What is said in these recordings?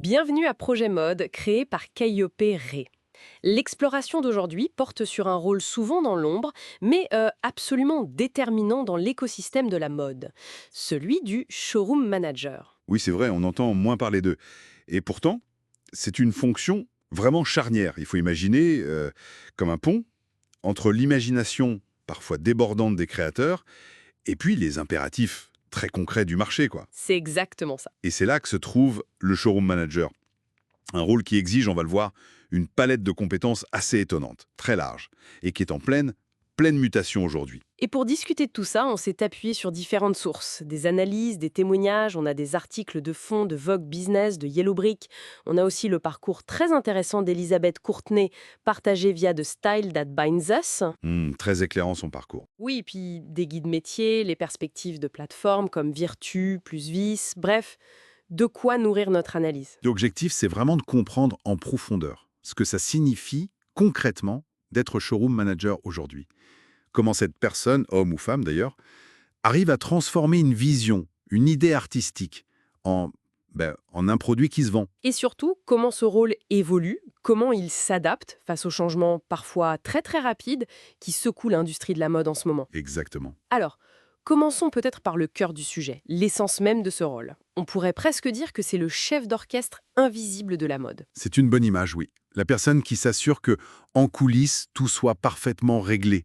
Bienvenue à Projet Mode, créé par Calliope Ray. L'exploration d'aujourd'hui porte sur un rôle souvent dans l'ombre, mais absolument déterminant dans l'écosystème de la mode, celui du showroom manager. Oui, c'est vrai, on entend moins parler d'eux. Et pourtant, c'est une fonction vraiment charnière. Il faut imaginer comme un pont entre l'imagination parfois débordante des créateurs et puis les impératifs très concrets du marché, quoi. C'est exactement ça. Et c'est là que se trouve le showroom manager. Un rôle qui exige, on va le voir, une palette de compétences assez étonnante, très large, et qui est en pleine mutation aujourd'hui. Et pour discuter de tout ça, on s'est appuyé sur différentes sources, des analyses, des témoignages, on a des articles de fond de Vogue Business, de Yellow Brick, on a aussi le parcours très intéressant d'Elisabeth Courtenay, partagé via The Style That Binds Us. Très éclairant son parcours. Oui, puis des guides métiers, les perspectives de plateformes comme Virtu, plus Vice, bref, de quoi nourrir notre analyse. L'objectif, c'est vraiment de comprendre en profondeur ce que ça signifie concrètement d'être showroom manager aujourd'hui. Comment cette personne, homme ou femme d'ailleurs, arrive à transformer une vision, une idée artistique en un produit qui se vend. Et surtout, comment ce rôle évolue, comment il s'adapte face aux changements parfois très très rapides qui secouent l'industrie de la mode en ce moment. Exactement. Alors, commençons peut-être par le cœur du sujet, l'essence même de ce rôle. On pourrait presque dire que c'est le chef d'orchestre invisible de la mode. C'est une bonne image, oui. La personne qui s'assure que, en coulisses, tout soit parfaitement réglé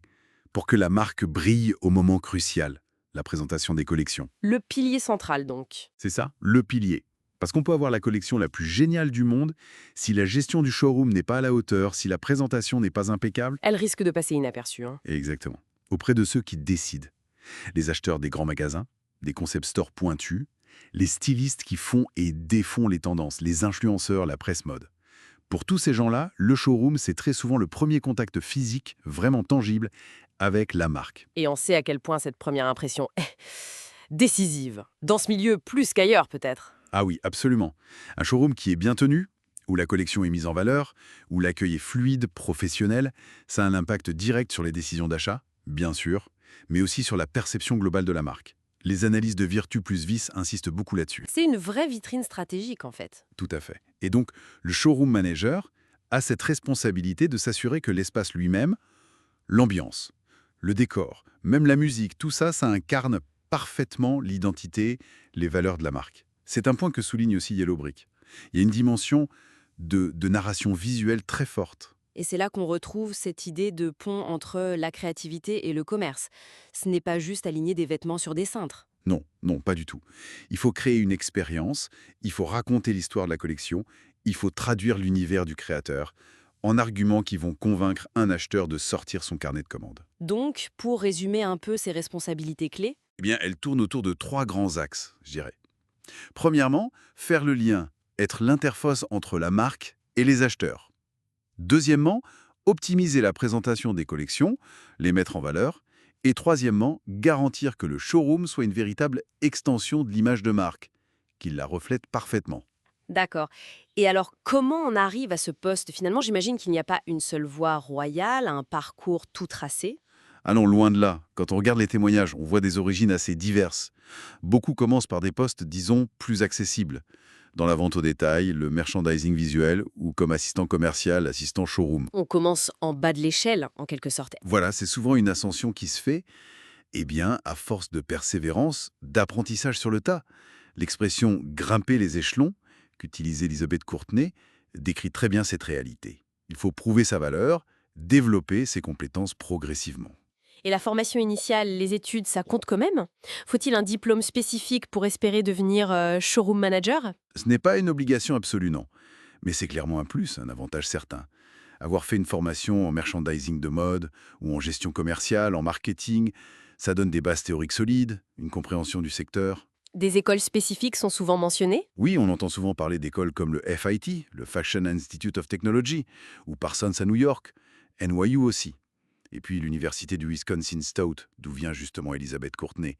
pour que la marque brille au moment crucial, la présentation des collections. Le pilier central donc. C'est ça, le pilier. Parce qu'on peut avoir la collection la plus géniale du monde, si la gestion du showroom n'est pas à la hauteur, si la présentation n'est pas impeccable. Elle risque de passer inaperçue, hein. Exactement. Auprès de ceux qui décident. Les acheteurs des grands magasins, des concept stores pointus, les stylistes qui font et défont les tendances, les influenceurs, la presse mode. Pour tous ces gens-là, le showroom, c'est très souvent le premier contact physique, vraiment tangible, avec la marque. Et on sait à quel point cette première impression est décisive. Dans ce milieu, plus qu'ailleurs peut-être. Ah oui, absolument. Un showroom qui est bien tenu, où la collection est mise en valeur, où l'accueil est fluide, professionnel, ça a un impact direct sur les décisions d'achat, bien sûr, mais aussi sur la perception globale de la marque. Les analyses de Virtu plus Vice insistent beaucoup là-dessus. C'est une vraie vitrine stratégique en fait. Tout à fait. Et donc, le showroom manager a cette responsabilité de s'assurer que l'espace lui-même, l'ambiance, le décor, même la musique, tout ça, ça incarne parfaitement l'identité, les valeurs de la marque. C'est un point que souligne aussi Yellow Brick. Il y a une dimension de narration visuelle très forte. Et c'est là qu'on retrouve cette idée de pont entre la créativité et le commerce. Ce n'est pas juste aligner des vêtements sur des cintres. Non, non, pas du tout. Il faut créer une expérience, il faut raconter l'histoire de la collection, il faut traduire l'univers du créateur en arguments qui vont convaincre un acheteur de sortir son carnet de commandes. Donc, pour résumer un peu ces responsabilités clés, Eh bien, elle tourne autour de trois grands axes, je dirais. Premièrement, faire le lien, être l'interface entre la marque et les acheteurs. Deuxièmement, optimiser la présentation des collections, les mettre en valeur. Et troisièmement, garantir que le showroom soit une véritable extension de l'image de marque, qu'il la reflète parfaitement. d'accord. Et alors, comment on arrive à ce poste finalement? J'imagine qu'il n'y a pas une seule voie royale, un parcours tout tracé. Allons loin de là. Quand on regarde les témoignages, on voit des origines assez diverses. Beaucoup commencent par des postes, disons, plus accessibles. Dans la vente au détail, le merchandising visuel ou comme assistant commercial, assistant showroom. On commence en bas de l'échelle, en quelque sorte. Voilà, c'est souvent une ascension qui se fait, eh bien, à force de persévérance, d'apprentissage sur le tas. L'expression «grimper les échelons», qu'utilise Elisabeth Courtenay, décrit très bien cette réalité. Il faut prouver sa valeur, développer ses compétences progressivement. Et la formation initiale, les études, ça compte quand même? Faut-il un diplôme spécifique pour espérer devenir showroom manager? Ce n'est pas une obligation absolue, non. Mais c'est clairement un plus, un avantage certain. Avoir fait une formation en merchandising de mode ou en gestion commerciale, en marketing, ça donne des bases théoriques solides, une compréhension du secteur. Des écoles spécifiques sont souvent mentionnées? Oui, on entend souvent parler d'écoles comme le FIT, le Fashion Institute of Technology, ou Parsons à New York, NYU aussi. Et puis l'université du Wisconsin-Stout, d'où vient justement Elisabeth Courtenay.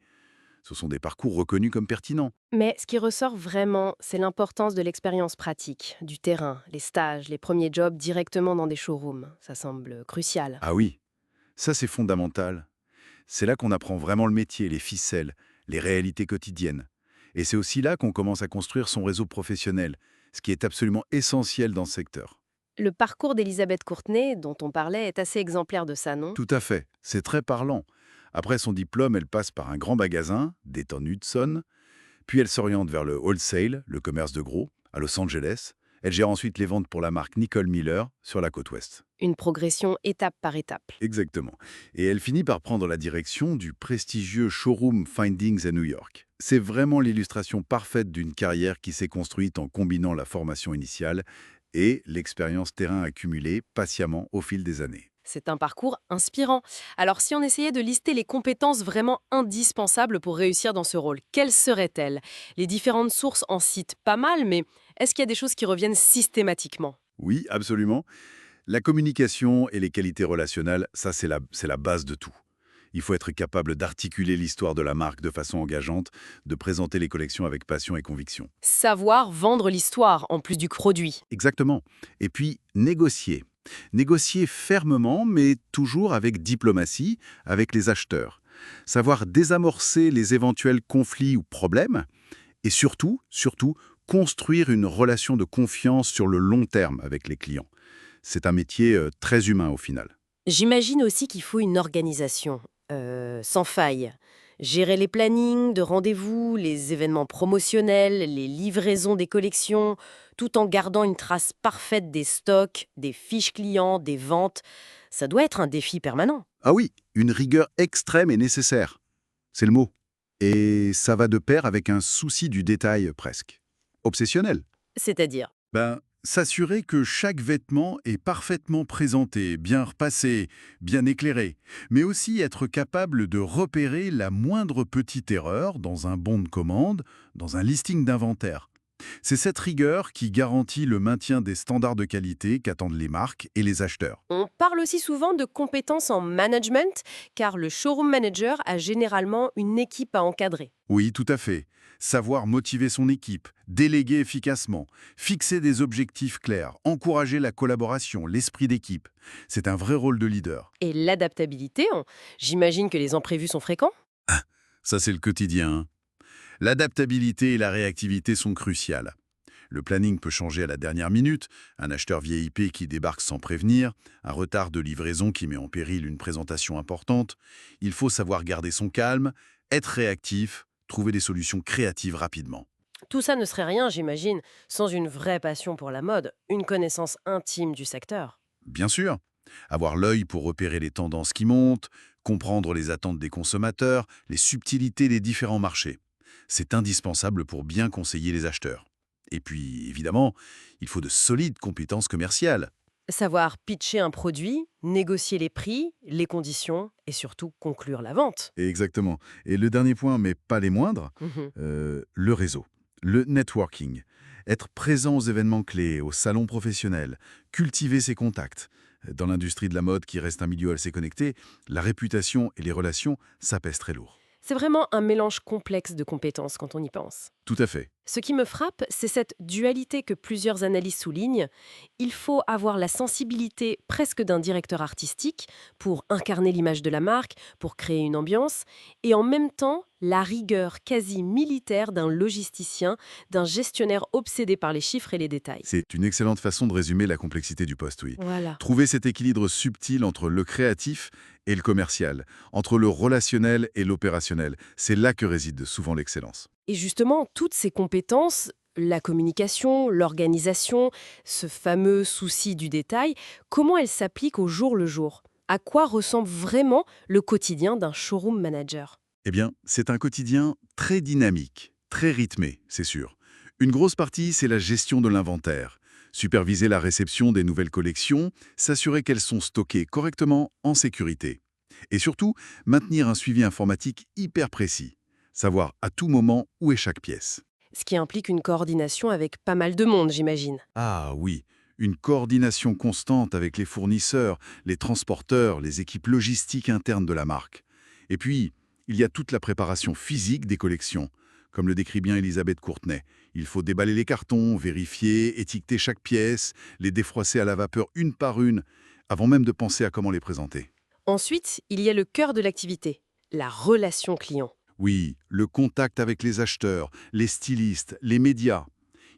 Ce sont des parcours reconnus comme pertinents. Mais ce qui ressort vraiment, c'est l'importance de l'expérience pratique, du terrain, les stages, les premiers jobs directement dans des showrooms. Ça semble crucial. Ah oui, ça c'est fondamental. C'est là qu'on apprend vraiment le métier, les ficelles, les réalités quotidiennes. Et c'est aussi là qu'on commence à construire son réseau professionnel, ce qui est absolument essentiel dans ce secteur. Le parcours d'Elisabeth Courtenay, dont on parlait, est assez exemplaire de ça, non? Tout à fait, c'est très parlant. Après son diplôme, elle passe par un grand magasin, Dayton Hudson, puis elle s'oriente vers le wholesale, le commerce de gros, à Los Angeles. Elle gère ensuite les ventes pour la marque Nicole Miller sur la côte ouest. Une progression étape par étape. Exactement. Et elle finit par prendre la direction du prestigieux showroom Findings à New York. C'est vraiment l'illustration parfaite d'une carrière qui s'est construite en combinant la formation initiale et l'expérience terrain accumulée patiemment au fil des années. C'est un parcours inspirant. Alors, si on essayait de lister les compétences vraiment indispensables pour réussir dans ce rôle, quelles seraient-elles? Les différentes sources en citent pas mal, mais est-ce qu'il y a des choses qui reviennent systématiquement? Oui, absolument. La communication et les qualités relationnelles, ça c'est la base de tout. Il faut être capable d'articuler l'histoire de la marque de façon engageante, de présenter les collections avec passion et conviction. Savoir vendre l'histoire en plus du produit. Exactement. Et puis, négocier. Négocier fermement, mais toujours avec diplomatie, avec les acheteurs. Savoir désamorcer les éventuels conflits ou problèmes. Et surtout, construire une relation de confiance sur le long terme avec les clients. C'est un métier très humain au final. J'imagine aussi qu'il faut une organisation sans faille. Gérer les plannings de rendez-vous, les événements promotionnels, les livraisons des collections, tout en gardant une trace parfaite des stocks, des fiches clients, des ventes. Ça doit être un défi permanent. Ah oui, une rigueur extrême est nécessaire. C'est le mot. Et ça va de pair avec un souci du détail presque. Obsessionnel. C'est-à-dire, S'assurer que chaque vêtement est parfaitement présenté, bien repassé, bien éclairé, mais aussi être capable de repérer la moindre petite erreur dans un bon de commande, dans un listing d'inventaire. C'est cette rigueur qui garantit le maintien des standards de qualité qu'attendent les marques et les acheteurs. on parle aussi souvent de compétences en management, car le showroom manager a généralement une équipe à encadrer. Oui, tout à fait. Savoir motiver son équipe, déléguer efficacement, fixer des objectifs clairs, encourager la collaboration, l'esprit d'équipe. C'est un vrai rôle de leader. Et l'adaptabilité, j'imagine que les imprévus sont fréquents. Ça, c'est le quotidien, hein. L'adaptabilité et la réactivité sont cruciales. Le planning peut changer à la dernière minute, un acheteur VIP qui débarque sans prévenir, un retard de livraison qui met en péril une présentation importante. Il faut savoir garder son calme, être réactif, trouver des solutions créatives rapidement. Tout ça ne serait rien, j'imagine, sans une vraie passion pour la mode, une connaissance intime du secteur. Bien sûr, avoir l'œil pour repérer les tendances qui montent, comprendre les attentes des consommateurs, les subtilités des différents marchés. C'est indispensable pour bien conseiller les acheteurs. Et puis, évidemment, il faut de solides compétences commerciales. Savoir pitcher un produit, négocier les prix, les conditions et surtout conclure la vente. Et exactement. Et le dernier point, mais pas les moindres, Mhm. le réseau, le networking. Être présent aux événements clés, aux salons professionnels, cultiver ses contacts. Dans l'industrie de la mode qui reste un milieu assez connecté, la réputation et les relations, ça pèse très lourd. C'est vraiment un mélange complexe de compétences quand on y pense. Tout à fait. Ce qui me frappe, c'est cette dualité que plusieurs analyses soulignent. Il faut avoir la sensibilité presque d'un directeur artistique pour incarner l'image de la marque, pour créer une ambiance, et en même temps la rigueur quasi militaire d'un logisticien, d'un gestionnaire obsédé par les chiffres et les détails. C'est une excellente façon de résumer la complexité du poste, oui. Voilà. Trouver cet équilibre subtil entre le créatif et le commercial, entre le relationnel et l'opérationnel, c'est là que réside souvent l'excellence. Et justement, toutes ces compétences, la communication, l'organisation, ce fameux souci du détail, comment elles s'appliquent au jour le jour? À quoi ressemble vraiment le quotidien d'un showroom manager? Eh bien, c'est un quotidien très dynamique, très rythmé, c'est sûr. Une grosse partie, c'est la gestion de l'inventaire. Superviser la réception des nouvelles collections, s'assurer qu'elles sont stockées correctement en sécurité. Et surtout, maintenir un suivi informatique hyper précis. Savoir à tout moment où est chaque pièce. Ce qui implique une coordination avec pas mal de monde, j'imagine. Ah oui, une coordination constante avec les fournisseurs, les transporteurs, les équipes logistiques internes de la marque. Et puis, il y a toute la préparation physique des collections. Comme le décrit bien Elisabeth Courtenay, il faut déballer les cartons, vérifier, étiqueter chaque pièce, les défroisser à la vapeur une par une, avant même de penser à comment les présenter. Ensuite, il y a le cœur de l'activité, la relation client. Oui, le contact avec les acheteurs, les stylistes, les médias.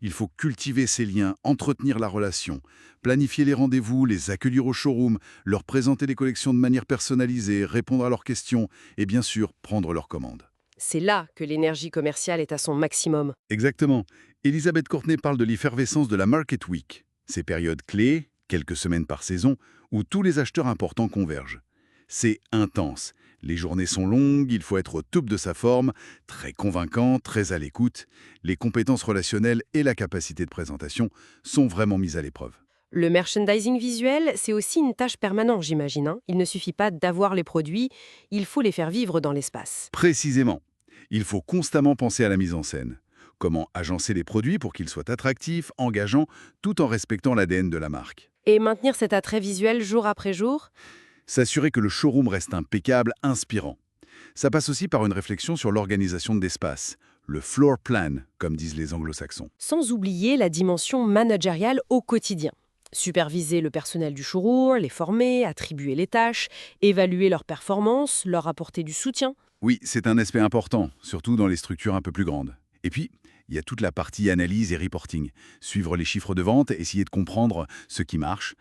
Il faut cultiver ces liens, entretenir la relation, planifier les rendez-vous, les accueillir au showroom, leur présenter les collections de manière personnalisée, répondre à leurs questions et bien sûr prendre leurs commandes. C'est là que l'énergie commerciale est à son maximum. Exactement. Elisabeth Courtenay parle de l'effervescence de la Market Week. Ces périodes clés, quelques semaines par saison, où tous les acheteurs importants convergent. C'est intense. Les journées sont longues, il faut être au top de sa forme, très convaincant, très à l'écoute. Les compétences relationnelles et la capacité de présentation sont vraiment mises à l'épreuve. Le merchandising visuel, c'est aussi une tâche permanente, j'imagine, hein. Il ne suffit pas d'avoir les produits, il faut les faire vivre dans l'espace. Précisément. Il faut constamment penser à la mise en scène. Comment agencer les produits pour qu'ils soient attractifs, engageants, tout en respectant l'ADN de la marque. Et maintenir cet attrait visuel jour après jour. S'assurer que le showroom reste impeccable, inspirant. Ça passe aussi par une réflexion sur l'organisation d'espace, le floor plan, comme disent les anglo-saxons. Sans oublier la dimension managériale au quotidien. Superviser le personnel du showroom, les former, attribuer les tâches, évaluer leurs performances, leur apporter du soutien. Oui, c'est un aspect important, surtout dans les structures un peu plus grandes. Et puis, il y a toute la partie analyse et reporting. Suivre les chiffres de vente, essayer de comprendre ce qui marche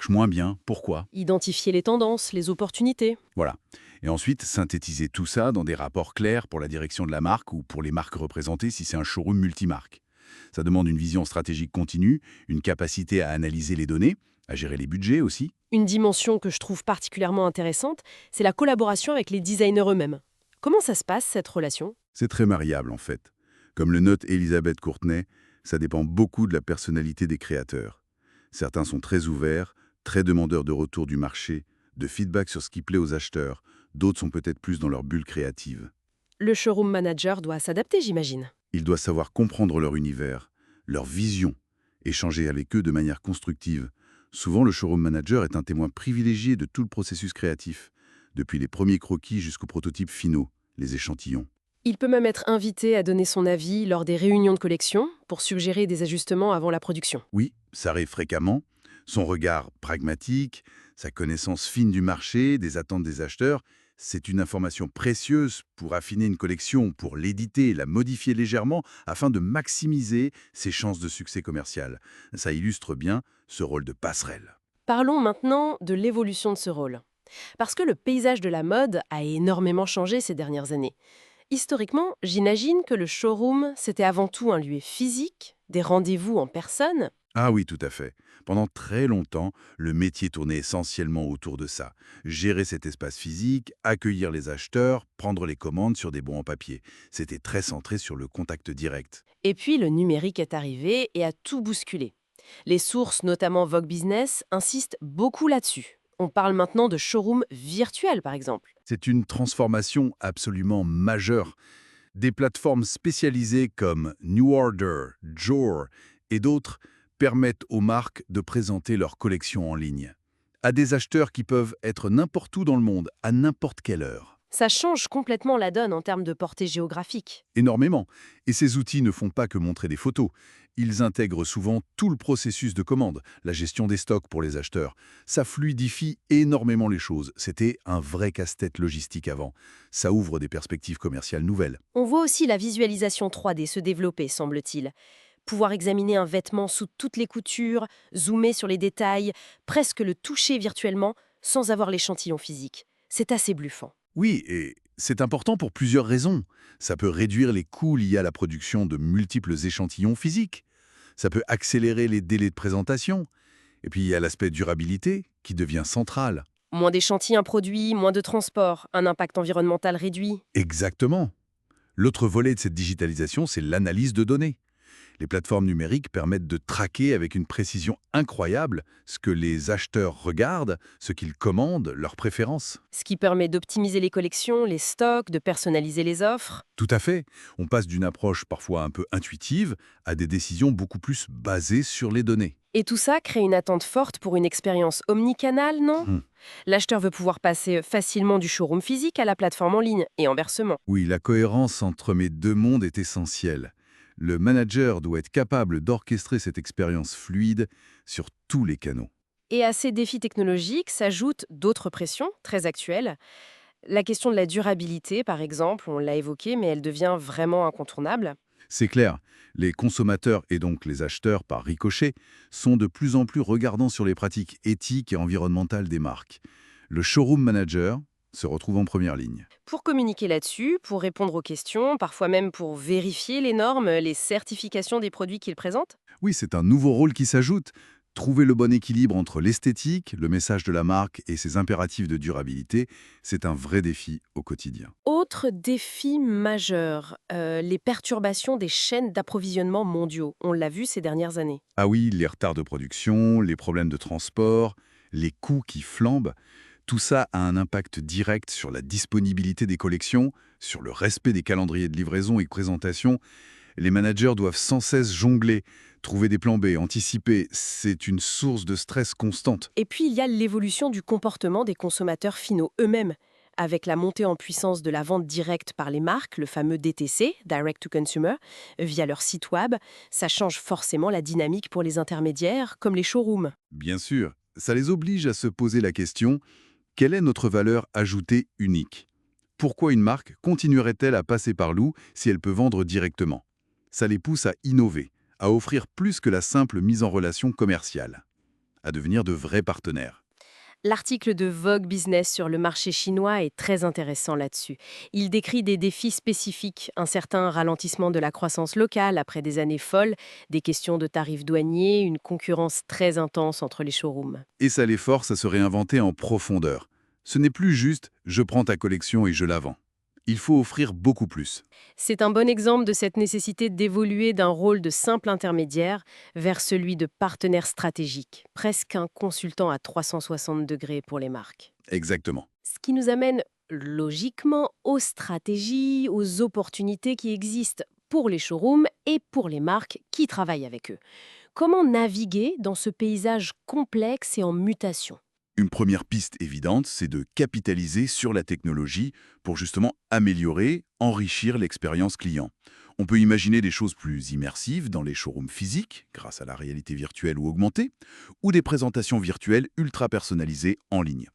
moins bien, pourquoi. Identifier les tendances, les opportunités. Voilà. Et ensuite, synthétiser tout ça dans des rapports clairs pour la direction de la marque ou pour les marques représentées si c'est un showroom multimarque. Ça demande une vision stratégique continue, une capacité à analyser les données, à gérer les budgets aussi. Une dimension que je trouve particulièrement intéressante, c'est la collaboration avec les designers eux-mêmes. Comment ça se passe, cette relation? C'est très variable en fait. Comme le note Elisabeth Courtenay, ça dépend beaucoup de la personnalité des créateurs. Certains sont très ouverts, très demandeurs de retour du marché, de feedback sur ce qui plaît aux acheteurs. D'autres sont peut-être plus dans leur bulle créative. Le showroom manager doit s'adapter, j'imagine. Il doit savoir comprendre leur univers, leur vision, échanger avec eux de manière constructive. Souvent, le showroom manager est un témoin privilégié de tout le processus créatif, depuis les premiers croquis jusqu'aux prototypes finaux, les échantillons. Il peut même être invité à donner son avis lors des réunions de collection pour suggérer des ajustements avant la production. Oui, ça arrive fréquemment. Son regard pragmatique, sa connaissance fine du marché, des attentes des acheteurs, c'est une information précieuse pour affiner une collection, pour l'éditer, la modifier légèrement afin de maximiser ses chances de succès commercial. Ça illustre bien ce rôle de passerelle. Parlons maintenant de l'évolution de ce rôle. Parce que le paysage de la mode a énormément changé ces dernières années. Historiquement, j'imagine que le showroom, c'était avant tout un lieu physique, des rendez-vous en personne. Ah oui, tout à fait. Pendant très longtemps, le métier tournait essentiellement autour de ça. Gérer cet espace physique, accueillir les acheteurs, prendre les commandes sur des bons en papier. C'était très centré sur le contact direct. Et puis le numérique est arrivé et a tout bousculé. Les sources, notamment Vogue Business, insistent beaucoup là-dessus. On parle maintenant de showroom virtuel, par exemple. C'est une transformation absolument majeure. Des plateformes spécialisées comme New Order, Jor et d'autres permettent aux marques de présenter leurs collections en ligne à des acheteurs qui peuvent être n'importe où dans le monde, à n'importe quelle heure. Ça change complètement la donne en termes de portée géographique. Énormément. Et ces outils ne font pas que montrer des photos. Ils intègrent souvent tout le processus de commande, la gestion des stocks pour les acheteurs. Ça fluidifie énormément les choses. C'était un vrai casse-tête logistique avant. Ça ouvre des perspectives commerciales nouvelles. On voit aussi la visualisation 3D se développer, semble-t-il. Pouvoir examiner un vêtement sous toutes les coutures, zoomer sur les détails, presque le toucher virtuellement, sans avoir l'échantillon physique. C'est assez bluffant. Oui, et c'est important pour plusieurs raisons. Ça peut réduire les coûts liés à la production de multiples échantillons physiques. Ça peut accélérer les délais de présentation. Et puis il y a l'aspect durabilité qui devient central. Moins d'échantillons produits, moins de transport, un impact environnemental réduit. Exactement. L'autre volet de cette digitalisation, c'est l'analyse de données. Les plateformes numériques permettent de traquer avec une précision incroyable ce que les acheteurs regardent, ce qu'ils commandent, leurs préférences. Ce qui permet d'optimiser les collections, les stocks, de personnaliser les offres. Tout à fait. On passe d'une approche parfois un peu intuitive à des décisions beaucoup plus basées sur les données. Et tout ça crée une attente forte pour une expérience omnicanale, non? L'acheteur veut pouvoir passer facilement du showroom physique à la plateforme en ligne et inversement. Oui, la cohérence entre mes deux mondes est essentielle. Le manager doit être capable d'orchestrer cette expérience fluide sur tous les canaux. Et à ces défis technologiques s'ajoutent d'autres pressions très actuelles. La question de la durabilité, par exemple, on l'a évoqué, mais elle devient vraiment incontournable. C'est clair, les consommateurs et donc les acheteurs par ricochet sont de plus en plus regardants sur les pratiques éthiques et environnementales des marques. Le showroom manager se retrouve en première ligne. Pour communiquer là-dessus, pour répondre aux questions, parfois même pour vérifier les normes, les certifications des produits qu'ils présentent. Oui, c'est un nouveau rôle qui s'ajoute. Trouver le bon équilibre entre l'esthétique, le message de la marque et ses impératifs de durabilité, c'est un vrai défi au quotidien. Autre défi majeur, les perturbations des chaînes d'approvisionnement mondiaux. On l'a vu ces dernières années. Ah oui, les retards de production, les problèmes de transport, les coûts qui flambent, tout ça a un impact direct sur la disponibilité des collections, sur le respect des calendriers de livraison et de présentation. Les managers doivent sans cesse jongler, trouver des plans B, anticiper. C'est une source de stress constante. Et puis il y a l'évolution du comportement des consommateurs finaux eux-mêmes. Avec la montée en puissance de la vente directe par les marques, le fameux DTC, Direct to Consumer, via leur site web, ça change forcément la dynamique pour les intermédiaires, comme les showrooms. Bien sûr, ça les oblige à se poser la question: quelle est notre valeur ajoutée unique? Pourquoi une marque continuerait-elle à passer par nous si elle peut vendre directement? Ça les pousse à innover, à offrir plus que la simple mise en relation commerciale, à devenir de vrais partenaires. L'article de Vogue Business sur le marché chinois est très intéressant là-dessus. Il décrit des défis spécifiques, un certain ralentissement de la croissance locale après des années folles, des questions de tarifs douaniers, une concurrence très intense entre les showrooms. Et ça les force à se réinventer en profondeur. Ce n'est plus juste «je prends ta collection et je la vends». Il faut offrir beaucoup plus. C'est un bon exemple de cette nécessité d'évoluer d'un rôle de simple intermédiaire vers celui de partenaire stratégique, presque un consultant à 360 degrés pour les marques. Exactement. Ce qui nous amène logiquement aux stratégies, aux opportunités qui existent pour les showrooms et pour les marques qui travaillent avec eux. Comment naviguer dans ce paysage complexe et en mutation? Une première piste évidente, c'est de capitaliser sur la technologie pour justement améliorer, enrichir l'expérience client. On peut imaginer des choses plus immersives dans les showrooms physiques, grâce à la réalité virtuelle ou augmentée, ou des présentations virtuelles ultra personnalisées en ligne.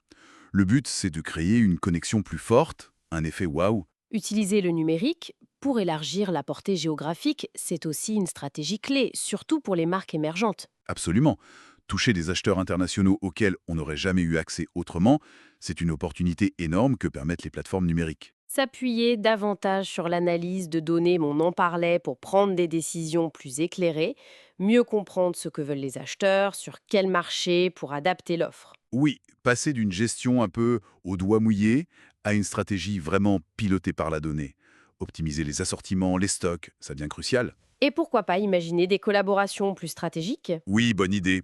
Le but, c'est de créer une connexion plus forte, un effet waouh. Utiliser le numérique pour élargir la portée géographique, c'est aussi une stratégie clé, surtout pour les marques émergentes. Absolument. Toucher des acheteurs internationaux auxquels on n'aurait jamais eu accès autrement, c'est une opportunité énorme que permettent les plateformes numériques. S'appuyer davantage sur l'analyse de données, on en parlait, pour prendre des décisions plus éclairées, mieux comprendre ce que veulent les acheteurs, sur quel marché, pour adapter l'offre. Oui, passer d'une gestion un peu au doigt mouillé à une stratégie vraiment pilotée par la donnée. Optimiser les assortiments, les stocks, ça devient crucial. Et pourquoi pas imaginer des collaborations plus stratégiques? Oui, bonne idée.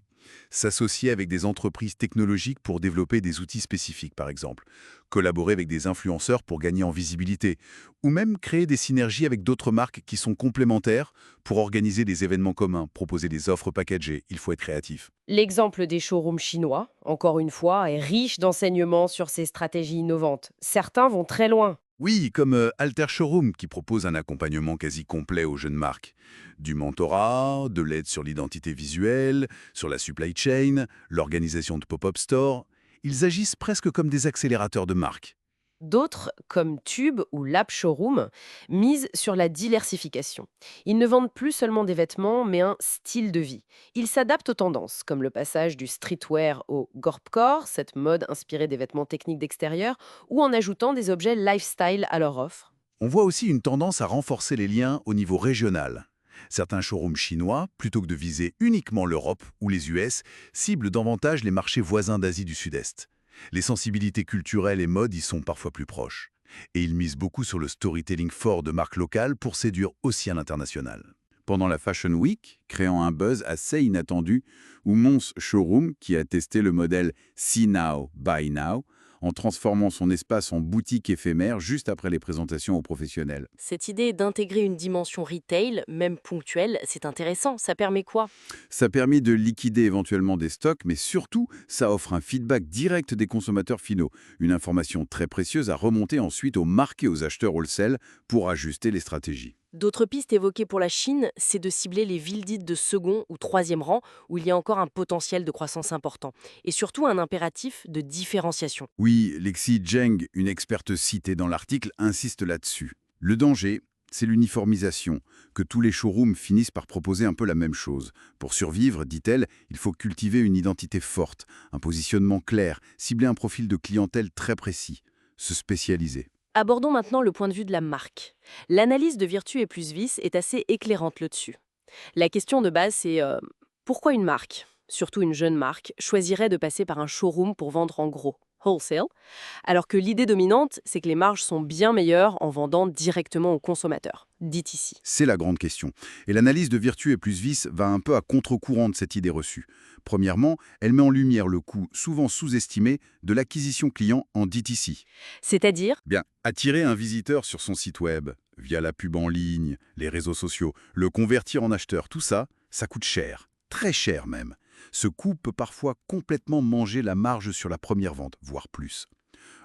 S'associer avec des entreprises technologiques pour développer des outils spécifiques, par exemple. Collaborer avec des influenceurs pour gagner en visibilité. Ou même créer des synergies avec d'autres marques qui sont complémentaires pour organiser des événements communs, proposer des offres packagées. Il faut être créatif. L'exemple des showrooms chinois, encore une fois, est riche d'enseignements sur ces stratégies innovantes. Certains vont très loin. Oui, comme Alter Showroom qui propose un accompagnement quasi complet aux jeunes marques. Du mentorat, de l'aide sur l'identité visuelle, sur la supply chain, l'organisation de pop-up store. Ils agissent presque comme des accélérateurs de marque. D'autres, comme Tube ou Lab Showroom, misent sur la diversification. Ils ne vendent plus seulement des vêtements, mais un style de vie. Ils s'adaptent aux tendances, comme le passage du streetwear au gorpcore, cette mode inspirée des vêtements techniques d'extérieur, ou en ajoutant des objets lifestyle à leur offre. On voit aussi une tendance à renforcer les liens au niveau régional. Certains showrooms chinois, plutôt que de viser uniquement l'Europe ou les US, ciblent davantage les marchés voisins d'Asie du Sud-Est. Les sensibilités culturelles et modes y sont parfois plus proches. Et ils misent beaucoup sur le storytelling fort de marques locales pour séduire aussi à l'international. Pendant la Fashion Week, créant un buzz assez inattendu, ou Mons Showroom, qui a testé le modèle See Now, Buy Now, en transformant son espace en boutique éphémère juste après les présentations aux professionnels. Cette idée d'intégrer une dimension retail, même ponctuelle, c'est intéressant. Ça permet quoi? Ça permet de liquider éventuellement des stocks, mais surtout, ça offre un feedback direct des consommateurs finaux, une information très précieuse à remonter ensuite aux marques et aux acheteurs wholesale pour ajuster les stratégies. D'autres pistes évoquées pour la Chine, c'est de cibler les villes dites de second ou troisième rang, où il y a encore un potentiel de croissance important, et surtout un impératif de différenciation. Oui, Lexi Zheng, une experte citée dans l'article, insiste là-dessus. Le danger, C'est l'uniformisation, que tous les showrooms finissent par proposer un peu la même chose. Pour survivre, dit-elle, il faut cultiver une identité forte, un positionnement clair, cibler un profil de clientèle très précis, se spécialiser. Abordons maintenant le point de vue de la marque. L'analyse de Virtu et Plus Vis est assez éclairante là-dessus. La question de base, c'est pourquoi une marque, surtout une jeune marque, choisirait de passer par un showroom pour vendre en gros, wholesale, alors que l'idée dominante, c'est que les marges sont bien meilleures en vendant directement aux consommateurs, dit ici. C'est la grande question. Et l'analyse de Virtu et Plus Vis va un peu à contre-courant de cette idée reçue. Premièrement, elle met en lumière le coût souvent sous-estimé de l'acquisition client en DTC. C'est-à-dire, Bien, attirer un visiteur sur son site web, via la pub en ligne, les réseaux sociaux, le convertir en acheteur, tout ça, ça coûte cher. Très cher même. Ce coût peut parfois complètement manger la marge sur la première vente, voire plus.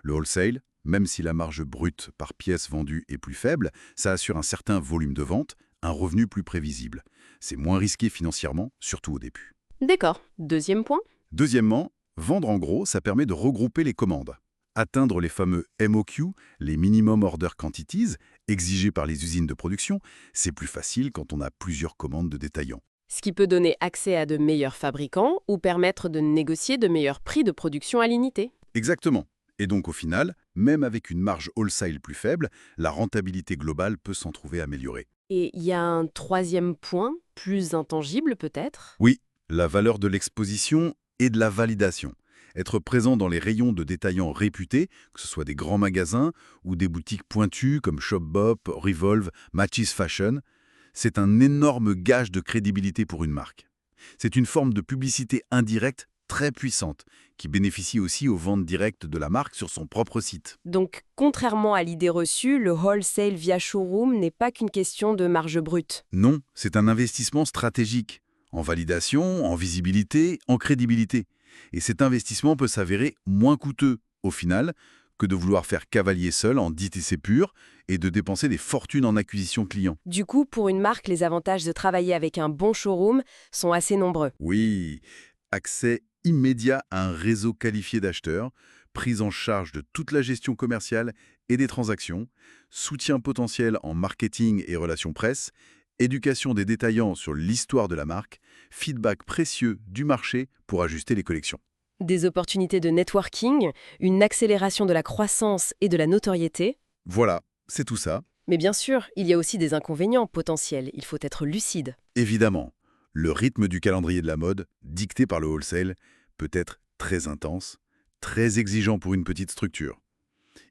Le wholesale, même si la marge brute par pièce vendue est plus faible, ça assure un certain volume de vente, un revenu plus prévisible. C'est moins risqué financièrement, surtout au début. d'accord. Deuxième point, Deuxièmement, vendre en gros, ça permet de regrouper les commandes. Atteindre les fameux MOQ, les Minimum Order Quantities, exigés par les usines de production, c'est plus facile quand on a plusieurs commandes de détaillants. ce qui peut donner accès à de meilleurs fabricants ou permettre de négocier de meilleurs prix de production à l'unité. Exactement. Et donc au final, même avec une marge wholesale plus faible, la rentabilité globale peut s'en trouver améliorée. Et il y a un troisième point, plus intangible peut-être. Oui, la valeur de l'exposition et de la validation. Être présent dans les rayons de détaillants réputés, que ce soit des grands magasins ou des boutiques pointues comme Shopbop, Revolve, Matches Fashion, c'est un énorme gage de crédibilité pour une marque. C'est une forme de publicité indirecte très puissante, qui bénéficie aussi aux ventes directes de la marque sur son propre site. Donc, contrairement à l'idée reçue, le wholesale via showroom n'est pas qu'une question de marge brute. Non, c'est un investissement stratégique, en validation, en visibilité, en crédibilité. Et cet investissement peut s'avérer moins coûteux, au final, que de vouloir faire cavalier seul en DTC pur et de dépenser des fortunes en acquisition client. Du coup, pour une marque, les avantages de travailler avec un bon showroom sont assez nombreux. Oui, accès immédiat à un réseau qualifié d'acheteurs, prise en charge de toute la gestion commerciale et des transactions, soutien potentiel en marketing et relations presse, éducation des détaillants sur l'histoire de la marque, feedback précieux du marché pour ajuster les collections. Des opportunités de networking, une accélération de la croissance et de la notoriété. Voilà, c'est tout ça. Mais bien sûr, il y a aussi des inconvénients potentiels, il faut être lucide. Évidemment, le rythme du calendrier de la mode, dicté par le wholesale, peut être très intense, très exigeant pour une petite structure.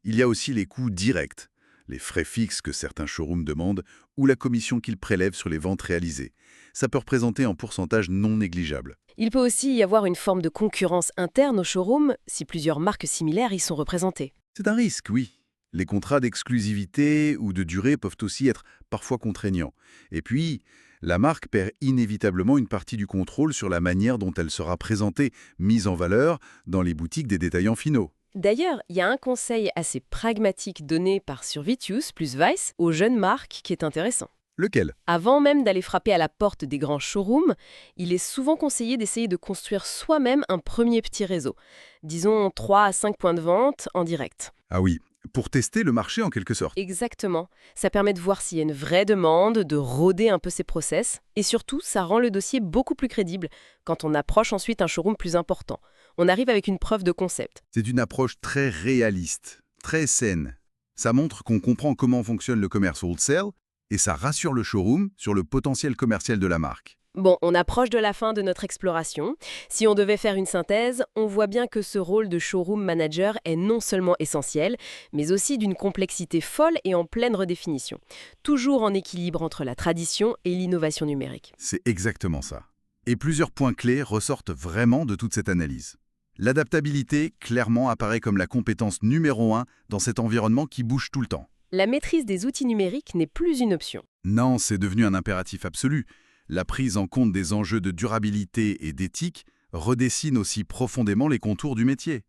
Il y a aussi les coûts directs, les frais fixes que certains showrooms demandent ou la commission qu'ils prélèvent sur les ventes réalisées. Ça peut représenter un pourcentage non négligeable. Il peut aussi y avoir une forme de concurrence interne au showroom si plusieurs marques similaires y sont représentées. C'est un risque, oui. Les contrats d'exclusivité ou de durée peuvent aussi être parfois contraignants. Et puis, la marque perd inévitablement une partie du contrôle sur la manière dont elle sera présentée, mise en valeur dans les boutiques des détaillants finaux. D'ailleurs, il y a un conseil assez pragmatique donné par Survitius plus Vice aux jeunes marques qui est intéressant. Lequel? Avant même d'aller frapper à la porte des grands showrooms, il est souvent conseillé d'essayer de construire soi-même un premier petit réseau. Disons 3 à 5 points de vente en direct. Ah oui, pour tester le marché en quelque sorte. Exactement. Ça permet de voir s'il y a une vraie demande, de roder un peu ses process. Et surtout, ça rend le dossier beaucoup plus crédible quand on approche ensuite un showroom plus important. On arrive avec une preuve de concept. C'est une approche très réaliste, très saine. Ça montre qu'on comprend comment fonctionne le commerce wholesale et ça rassure le showroom sur le potentiel commercial de la marque. Bon, on approche de la fin de notre exploration. Si on devait faire une synthèse, on voit bien que ce rôle de showroom manager est non seulement essentiel, mais aussi d'une complexité folle et en pleine redéfinition. Toujours en équilibre entre la tradition et l'innovation numérique. C'est exactement ça. Et plusieurs points clés ressortent vraiment de toute cette analyse. L'adaptabilité, clairement, apparaît comme la compétence numéro 1 dans cet environnement qui bouge tout le temps. La maîtrise des outils numériques n'est plus une option. Non, c'est devenu un impératif absolu. La prise en compte des enjeux de durabilité et d'éthique redessine aussi profondément les contours du métier.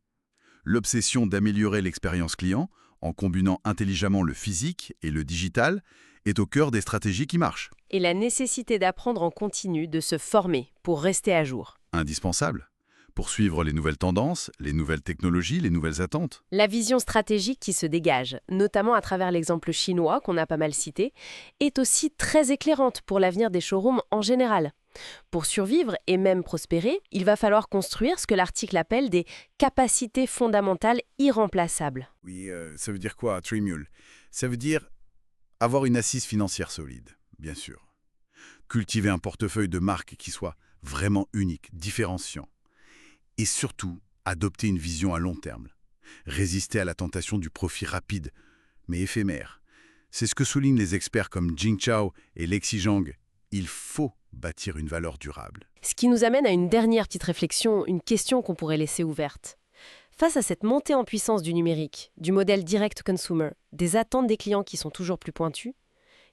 L'obsession d'améliorer l'expérience client, en combinant intelligemment le physique et le digital, est au cœur des stratégies qui marchent. Et la nécessité d'apprendre en continu, de se former pour rester à jour. Indispensable. pour suivre les nouvelles tendances, les nouvelles technologies, les nouvelles attentes. La vision stratégique qui se dégage, notamment à travers l'exemple chinois qu'on a pas mal cité, est aussi très éclairante pour l'avenir des showrooms en général. Pour survivre et même prospérer, il va falloir construire ce que l'article appelle des capacités fondamentales irremplaçables. Oui, ça veut dire quoi, Trimule? Ça veut dire avoir une assise financière solide, bien sûr. Cultiver un portefeuille de marques qui soit vraiment unique, différenciant. Et surtout, adopter une vision à long terme. Résister à la tentation du profit rapide, mais éphémère. C'est ce que soulignent les experts comme Jing Chao et Lexi Zhang. Il faut bâtir une valeur durable. Ce qui nous amène à une dernière petite réflexion, une question qu'on pourrait laisser ouverte. Face à cette montée en puissance du numérique, du modèle direct consumer, des attentes des clients qui sont toujours plus pointues,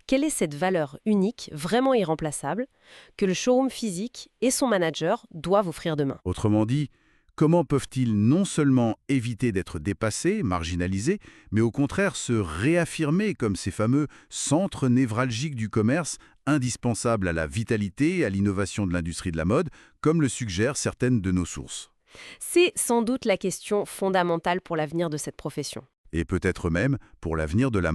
quelle est cette valeur unique, vraiment irremplaçable, que le showroom physique et son manager doivent offrir demain? Autrement dit, comment peuvent-ils non seulement éviter d'être dépassés, marginalisés, mais au contraire se réaffirmer comme ces fameux centres névralgiques du commerce, indispensables à la vitalité et à l'innovation de l'industrie de la mode, comme le suggèrent certaines de nos sources. C'est sans doute la question fondamentale pour l'avenir de cette profession. Et peut-être même pour l'avenir de la